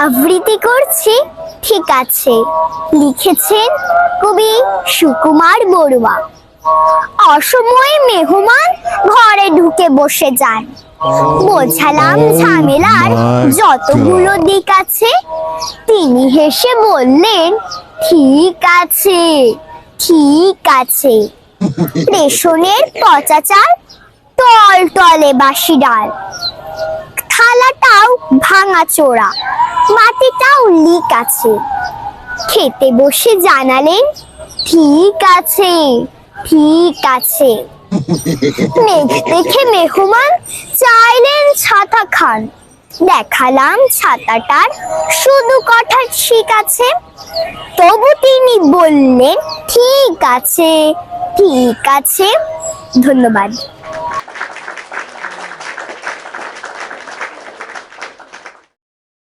আবৃত্তি করছি ঠিক আছে। লিখেছেন কবি সুকুমার বড়ুয়া। অসময়ে মেহমান ঘরে ঢুকে বসে যান। বোঝালাম ঝামেলার যতগুলো দিক আছে। তিনি হেসে বললেন, ঠিক আছে, ঠিক আছে। রেশনের পচা চাল, টল টলে বাসি ডাল, থালাটাও ভাঙা চোরা, মাটিটাও লিক আছে। খেতে বসে জানালেন, ঠিক আছে, ঠিক আছে। মেঘ দেখে মেহমান চাইলেন ছাতা খান। দেখালাম ছাতাটার শুধু কথার ঠিক আছে। তবু তিনি বললেন, ঠিক আছে, ঠিক আছে। ধন্যবাদ।